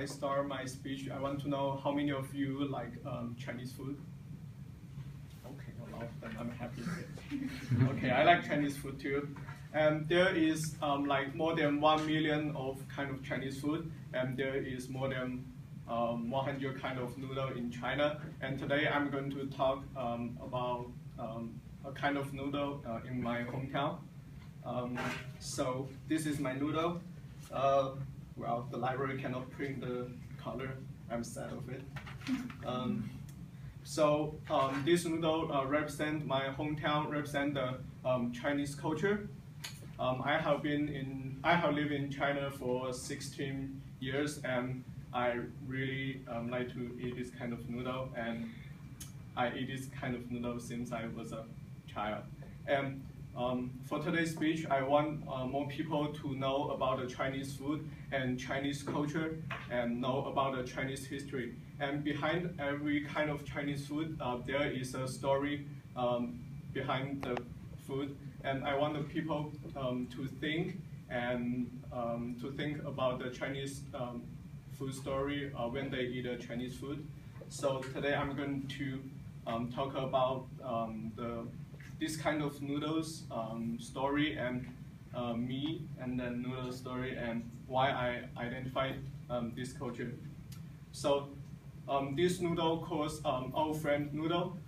I start my speech, I want to know how many of you like Chinese food? Okay, a lot of them. I'm happy. Okay, I like Chinese food too. And there is like more than 1 million of kind of Chinese food, and there is more than 100 kind of noodle in China. And today I'm going to talk about a kind of noodle in my hometown. So this is my noodle. Well, the library cannot print the color. I'm sad of it. This noodle represents my hometown, represents the Chinese culture. I have lived in China for 16 years, and I really like to eat this kind of noodle, and I eat this kind of noodle since I was a child. And for today's speech, I want more people to know about the Chinese food and Chinese culture, and know about the Chinese history. And behind every kind of Chinese food, there is a story behind the food. And I want the people to think about the Chinese food story when they eat a Chinese food. So today I'm going to talk about this kind of noodles story, and me, and then noodle story, and why I identified this culture. So this noodle calls old friend noodle.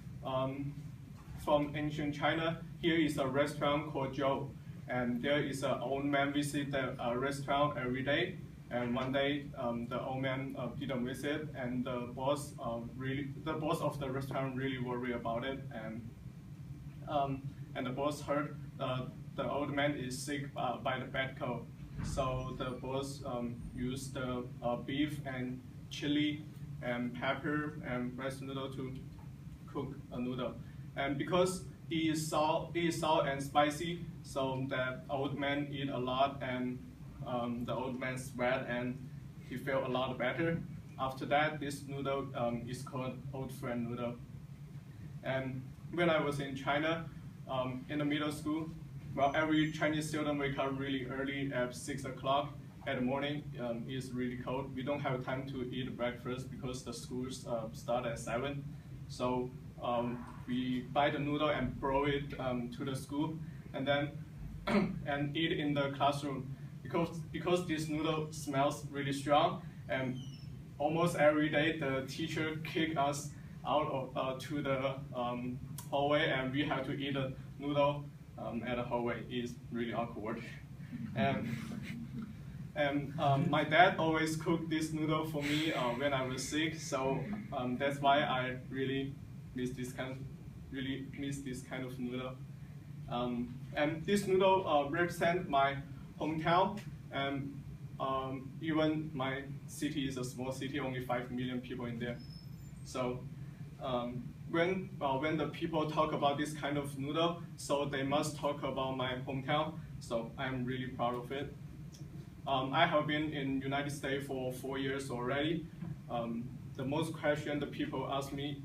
From ancient China, here is a restaurant called Joe, and there is an old man visit the restaurant every day. And one day, the old man didn't visit, and the boss of the restaurant really worried about it, and the boss heard the old man is sick by the bad cold. So the boss used the beef and chili and pepper and rice noodle to cook a noodle. And because it is salt and spicy, so that old man eat a lot, and the old man sweat, and he felt a lot better. After that, this noodle is called old friend noodle. And when I was in China, in the middle school, well, every Chinese student wake up really early at 6 o'clock in the morning. It's really cold. We don't have time to eat breakfast because the schools start at 7. So we buy the noodle and bring it to the school, and then and eat in the classroom, because this noodle smells really strong, and almost every day the teacher kick us out of to the hallway, and we have to eat the noodle at the hallway. It's really awkward. And my dad always cooked this noodle for me when I was sick, so that's why I really miss this kind of noodle. And this noodle represents my hometown, and even my city is a small city, only 5 million people in there. So when the people talk about this kind of noodle, so they must talk about my hometown. So I'm really proud of it. I have been in United States for 4 years already. The most question the people ask me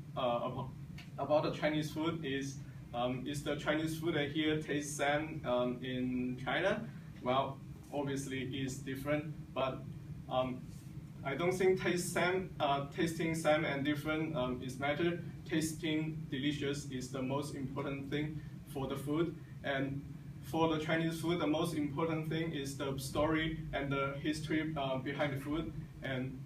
about the Chinese food is the Chinese food here taste same in China? Well, obviously it's different, but I don't think tasting same and different is matter. Tasting delicious is the most important thing for the food. And for the Chinese food, the most important thing is the story and the history behind the food. And